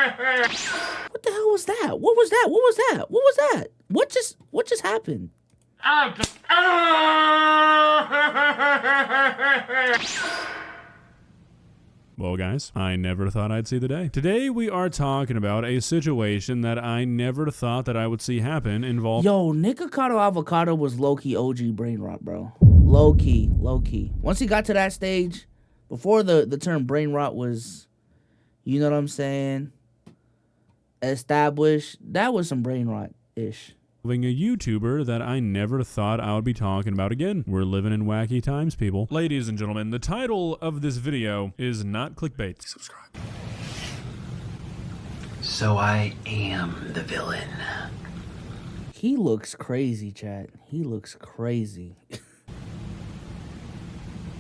What the hell was that? What was that? What was that? What was that? What just happened? Well, guys, I never thought I'd see the day. Today, we are talking about a situation that I never thought that I would see happen involving... Yo, Nikocado Avocado was low-key OG brain rot, bro. Low-key, low-key. Once he got to that stage, before the term brain rot was, you know what I'm saying, established, that was some brain rot-ish. A YouTuber that I never thought I would be talking about again. We're living in wacky times, people. Ladies and gentlemen, the title of this video is not clickbait. Subscribe. So I am the villain. He looks crazy, chat. He looks crazy.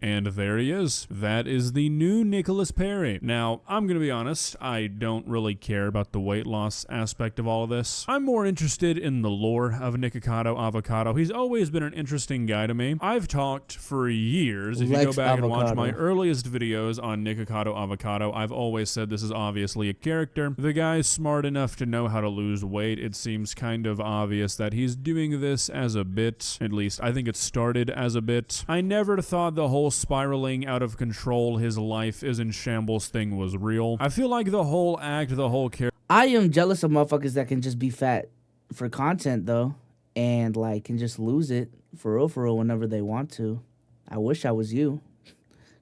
And there he is. That is the new Nicholas Perry. Now, I'm gonna be honest, I don't really care about the weight loss aspect of all of this. I'm more interested in the lore of Nikocado Avocado. He's always been an interesting guy to me. I've talked for years. If you go back and watch my earliest videos on Nikocado Avocado, I've always said this is obviously a character. The guy's smart enough to know how to lose weight. It seems kind of obvious that he's doing this as a bit. At least, I think it started as a bit. I never thought the whole spiraling out of control, his life is in shambles thing was real. I feel like the whole act, the whole character. I am jealous of motherfuckers that can just be fat for content though, and like can just lose it for real whenever they want to. I wish I was you,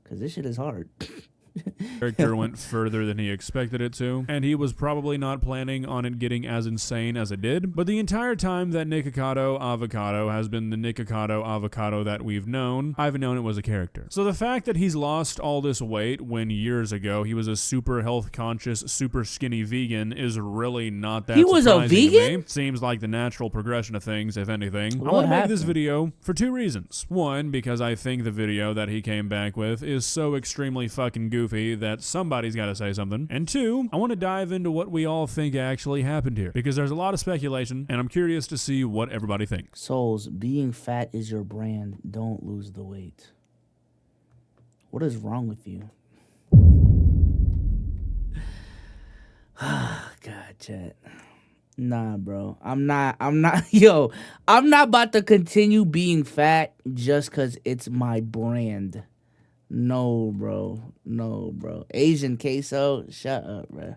cause this shit is hard. Character went further than he expected it to, and he was probably not planning on it getting as insane as it did. But the entire time that Nikocado Avocado has been the Nikocado Avocado that we've known, I've known it was a character. So the fact that he's lost all this weight when years ago he was a super health conscious, super skinny vegan is really not that surprising. He was a vegan? To me. Seems like the natural progression of things, if anything. What I want to make happened? this video for two reasons. One, because I think the video that he came back with is so extremely fucking goofy that somebody's got to say something. And two, I want to dive into what we all think actually happened here, because there's a lot of speculation, and I'm curious to see what everybody thinks. Souls, being fat is your brand. Don't lose the weight. What is wrong with you? God, chat. Nah, bro. I'm not, yo, I'm not about to continue being fat just because it's my brand. No, bro. No, bro. Asian queso, shut up, bro.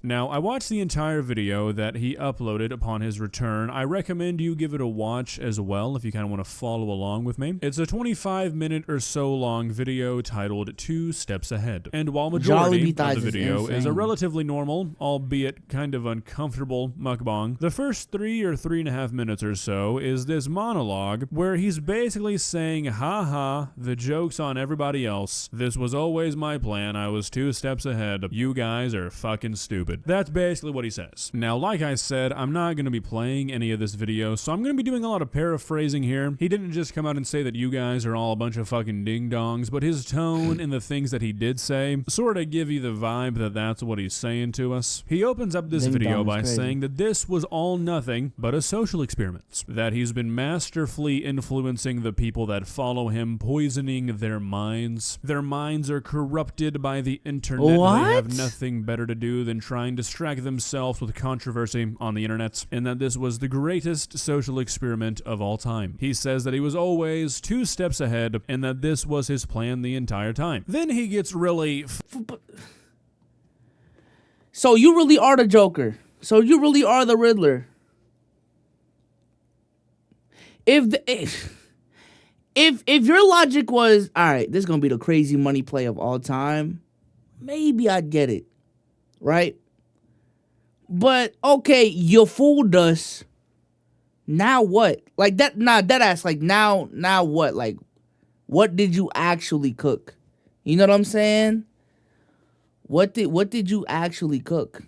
Now, I watched the entire video that he uploaded upon his return. I recommend you give it a watch as well if you kind of want to follow along with me. It's a 25-minute or so long video titled 2 Steps Ahead. And while majority of the video is a relatively normal, albeit kind of uncomfortable mukbang, the first 3 or 3.5 minutes or so is this monologue where he's basically saying, haha, the joke's on everybody else. This was always my plan. I was 2 steps ahead. You guys are fucking stupid. That's basically what he says. Now, like I said, I'm not going to be playing any of this video, so I'm going to be doing a lot of paraphrasing here. He didn't just come out and say that you guys are all a bunch of fucking ding-dongs, but his tone and the things that he did say sort of give you the vibe that that's what he's saying to us. He opens up this video by saying that this was all nothing but a social experiment, that he's been masterfully influencing the people that follow him, poisoning their minds. Their minds are corrupted by the internet. What? They have nothing better to do than try and distract themselves with controversy on the internet, and that this was the greatest social experiment of all time. He says that he was always 2 steps ahead, and that this was his plan the entire time. Then he gets really... So you really are the Joker. So you really are the Riddler. If your logic was, all right, this is gonna be the crazy money play of all time, maybe I'd get it. Right? But okay, you fooled us. Now what? Like that, nah, that ass, like now what? Like, what did you actually cook? You know what I'm saying? What did you actually cook?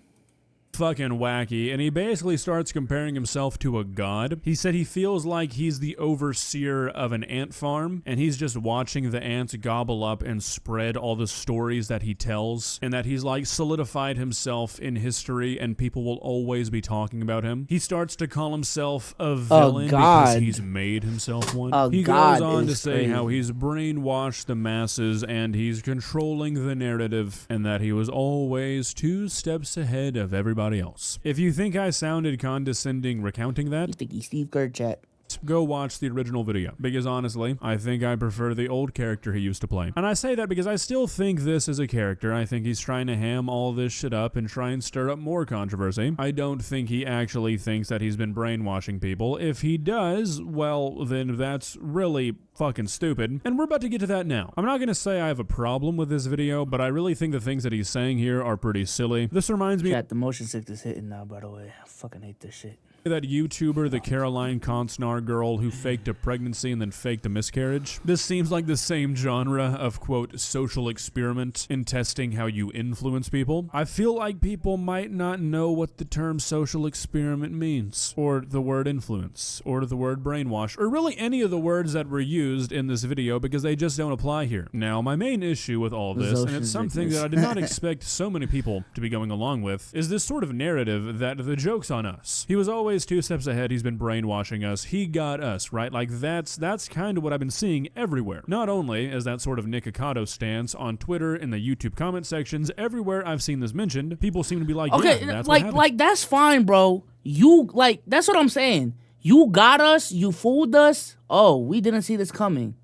fucking wacky, and he basically starts comparing himself to a god. He said he feels like he's the overseer of an ant farm, and he's just watching the ants gobble up and spread all the stories that he tells, and that he's like solidified himself in history, and people will always be talking about him. He starts to call himself a villain because he's made himself one. He goes on to say how he's brainwashed the masses, and he's controlling the narrative, and that he was always 2 steps ahead of everybody else. If you think I sounded condescending recounting that, You think he's Steve Kerr, chat? go watch the original video, because honestly, I think I prefer the old character he used to play. And I say that because I still think this is a character. I think he's trying to ham all this shit up and try and stir up more controversy. I don't think he actually thinks that he's been brainwashing people. If he does, well, then that's really fucking stupid. And we're about to get to that now. I'm not gonna say I have a problem with this video, but I really think the things that he's saying here are pretty silly. This reminds me— Chat, the motion sickness hitting now, by the way. I fucking hate this shit. That YouTuber, the Caroline Consnar girl who faked a pregnancy and then faked a miscarriage. This seems like the same genre of, quote, social experiment in testing how you influence people. I feel like people might not know what the term social experiment means, or the word influence, or the word brainwash, or really any of the words that were used in this video, because they just don't apply here. Now, my main issue with all this, and it's something that I did not expect so many people to be going along with, is this sort of narrative that the joke's on us. He was always 2 steps ahead. He's been brainwashing us. He got us, right? Like that's kind of what I've been seeing everywhere. Not only is that sort of Nikocado stance on Twitter, in the YouTube comment sections, everywhere I've seen this mentioned, people seem to be like, okay, yeah, that's like that's fine, bro. You like that's what I'm saying. You got us. You fooled us. Oh, we didn't see this coming.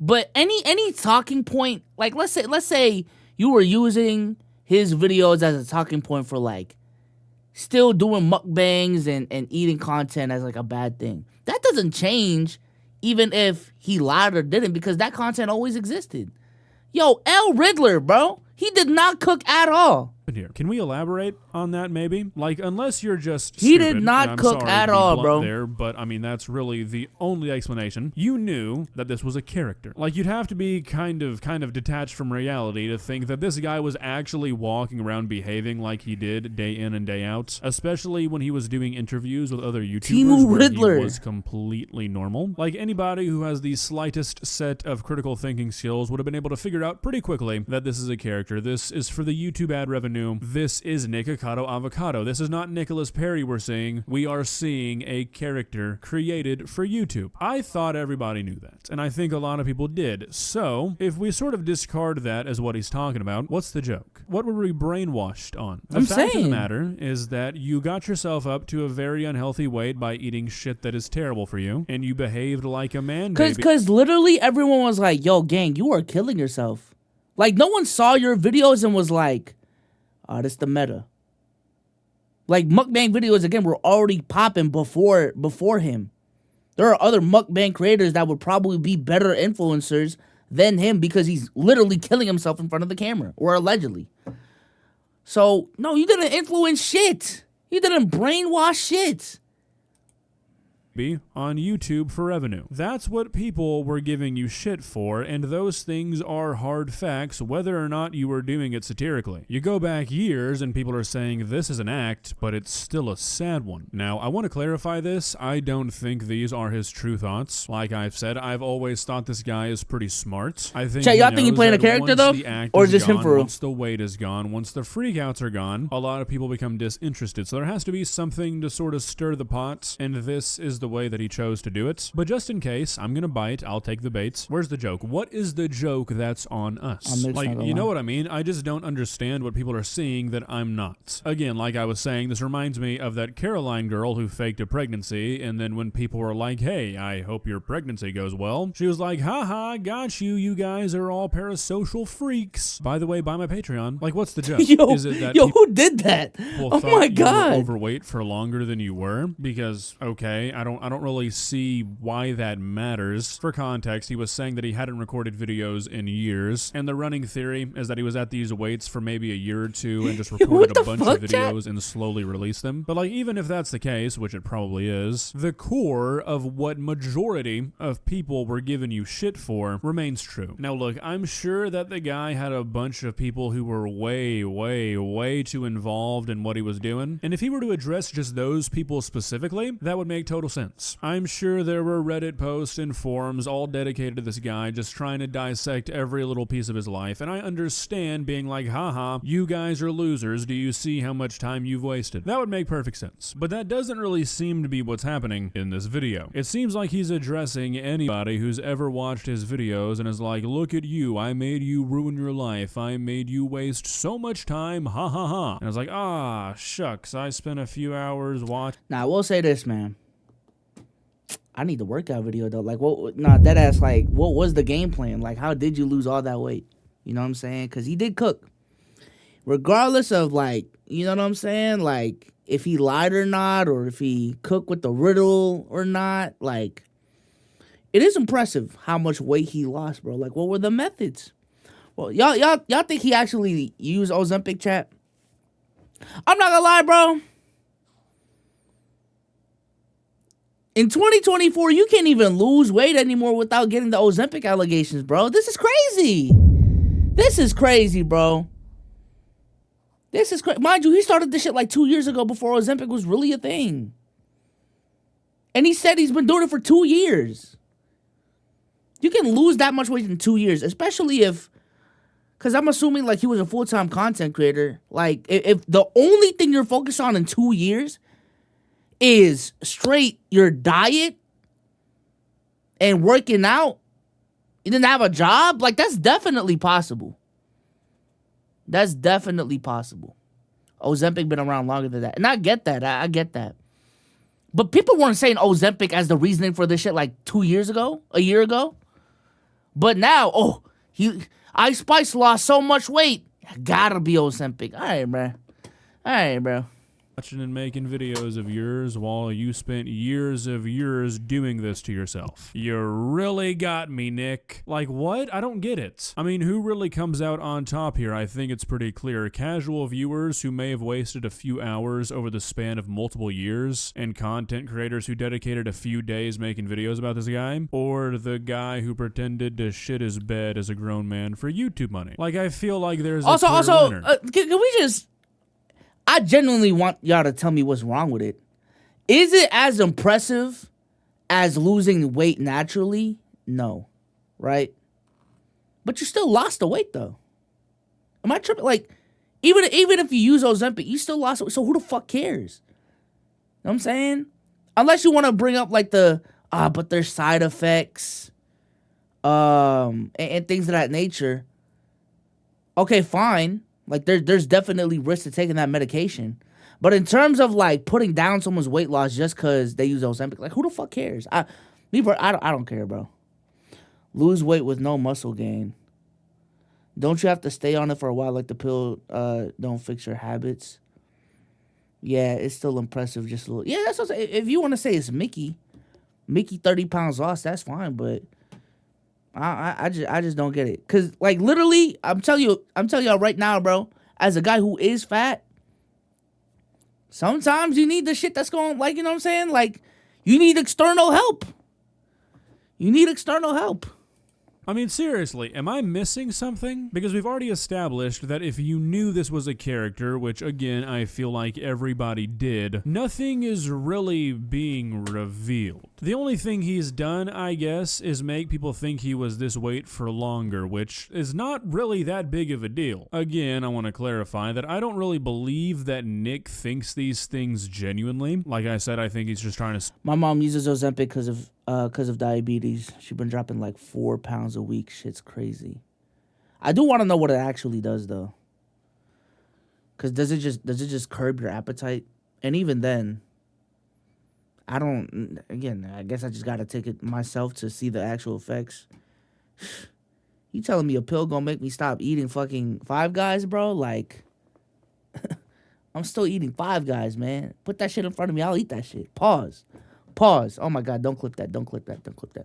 But any talking point, like let's say you were using his videos as a talking point for like still doing mukbangs and eating content as like a bad thing. That doesn't change even if he lied or didn't, because that content always existed. Yo, L. Riddler, bro. He did not cook at all. Here, can we elaborate on that maybe? Like, unless you're just He stupid, did not and I'm cook sorry at to be all, blunt bro. there, but I mean, that's really the only explanation. You knew that this was a character. Like, you'd have to be kind of detached from reality to think that this guy was actually walking around behaving like he did day in and day out, especially when he was doing interviews with other YouTubers where Riddler. he was completely normal. Like, anybody who has the slightest set of critical thinking skills would have been able to figure out pretty quickly that this is a character. This is for the YouTube ad revenue. This is Nikocado Avocado. This is not Nicholas Perry we're seeing. We are seeing a character created for YouTube. I thought everybody knew that, and I think a lot of people did. So, if we sort of discard that as what he's talking about, what's the joke? What were we brainwashed on? The fact of the matter is that you got yourself up to a very unhealthy weight by eating shit that is terrible for you, and you behaved like a man baby. Because literally everyone was like, yo, gang, you are killing yourself. Like, no one saw your videos and was like, oh, that's the meta. Like, mukbang videos, again, were already popping before him. There are other mukbang creators that would probably be better influencers than him because he's literally killing himself in front of the camera, or allegedly. So, no, you didn't influence shit. You didn't brainwash shit. On YouTube for revenue. That's what people were giving you shit for, and those things are hard facts whether or not you were doing it satirically. You go back years and people are saying this is an act, but it's still a sad one. Now, I want to clarify this. I don't think these are his true thoughts. Like I've said, I've always thought this guy is pretty smart. I think y'all think he playing a character though? Or is this him for real? Once the weight is gone, once the freakouts are gone, a lot of people become disinterested. So there has to be something to sort of stir the pot, and this is the way that he chose to do it. But just in case, I'm gonna bite. I'll take the baits. Where's the joke? What is the joke that's on us? Like, you know what I mean? I just don't understand what people are seeing that I'm not. Again, like I was saying, this reminds me of that Caroline girl who faked a pregnancy, and then when people were like, hey, I hope your pregnancy goes well, she was like, haha, got you. You guys are all parasocial freaks. By the way, buy my Patreon. Like, what's the joke? Is it that who did that? Oh my god. You were overweight for longer than you were? Because, okay, I don't don't really see why that matters. For context, he was saying that he hadn't recorded videos in years, and the running theory is that he was at these weights for maybe a year or two and just recorded a bunch of videos and slowly released them. But like, even if that's the case, which it probably is, the core of what majority of people were giving you shit for remains true. Now look, I'm sure that the guy had a bunch of people who were way too involved in what he was doing, and if he were to address just those people specifically, that would make total sense. I'm sure there were Reddit posts and forums all dedicated to this guy just trying to dissect every little piece of his life, and I understand being like, haha, you guys are losers, do you see how much time you've wasted? That would make perfect sense. But that doesn't really seem to be what's happening in this video. It seems like he's addressing anybody who's ever watched his videos and is like, look at you, I made you ruin your life, I made you waste so much time, ha ha ha. And I was like, ah, shucks, I spent a few hours watching. Now, I will say this, man. I need the workout video, though. Like, what? Nah, that ass, like, what was the game plan? Like, how did you lose all that weight? You know what I'm saying? Because he did cook. Regardless of, like, you know what I'm saying? Like, if he lied or not, or if he cooked with the riddle or not, like, it is impressive how much weight he lost, bro. Like, what were the methods? Well, y'all think he actually used Ozempic, chat? I'm not gonna lie, bro. In 2024, you can't even lose weight anymore without getting the Ozempic allegations, bro. This is crazy. This is crazy, bro. This is crazy. Mind you, he started this shit like 2 years ago before Ozempic was really a thing. And he said he's been doing it for 2 years. You can lose that much weight in 2 years, especially if, because I'm assuming like he was a full-time content creator. Like, if the only thing you're focused on in 2 years is straight your diet and working out, you didn't have a job, like, that's definitely possible. That's definitely possible. Ozempic been around longer than that. And I get that. I get that. But people weren't saying Ozempic as the reasoning for this shit like 2 years ago, a year ago. But now, Ice Spice lost so much weight. Gotta be Ozempic. All right, bro. All right, bro. Watching and making videos of yours while you spent years of yours doing this to yourself. You really got me, Nick. Like, what? I don't get it. I mean, who really comes out on top here? I think it's pretty clear. Casual viewers who may have wasted a few hours over the span of multiple years, and content creators who dedicated a few days making videos about this guy, or the guy who pretended to shit his bed as a grown man for YouTube money. Like, I feel like there's a clear winner. Can we just... I genuinely want y'all to tell me what's wrong with it. Is it as impressive as losing weight naturally? No. Right? But you still lost the weight, though. Am I tripping? Like, even if you use Ozempic, you still lost it. So who the fuck cares? You know what I'm saying? Unless you want to bring up, like, but there's side effects, and things of that nature. Okay, fine. Like, there's definitely risk to taking that medication. But in terms of, like, putting down someone's weight loss just because they use Ozempic, like, who the fuck cares? I don't care, bro. Lose weight with no muscle gain. Don't you have to stay on it for a while, like the pill don't fix your habits? Yeah, it's still impressive, just a little. Yeah, that's what I'm saying. If you want to say it's Mickey 30 pounds lost, that's fine, but... I just don't get it. Cause like literally, I'm telling y'all right now, bro, as a guy who is fat, sometimes you need the shit that's going, like, you know what I'm saying? Like, you need external help. You need external help. I mean, seriously, am I missing something? Because we've already established that if you knew this was a character, which again, I feel like everybody did, nothing is really being revealed. The only thing he's done, I guess, is make people think he was this weight for longer, which is not really that big of a deal. Again, I want to clarify that I don't really believe that Nick thinks these things genuinely. Like I said, I think he's just trying to... My mom uses Ozempic because of diabetes. She's been dropping like 4 pounds a week. Shit's crazy. I do want to know what it actually does, though. Because does it just curb your appetite? And even then, I don't... Again, I guess I just got to take it myself to see the actual effects. You telling me a pill gonna make me stop eating fucking Five Guys, bro? Like, I'm still eating Five Guys, man. Put that shit in front of me. I'll eat that shit. Pause. Pause. Oh my God, don't clip that. Don't clip that. Don't clip that.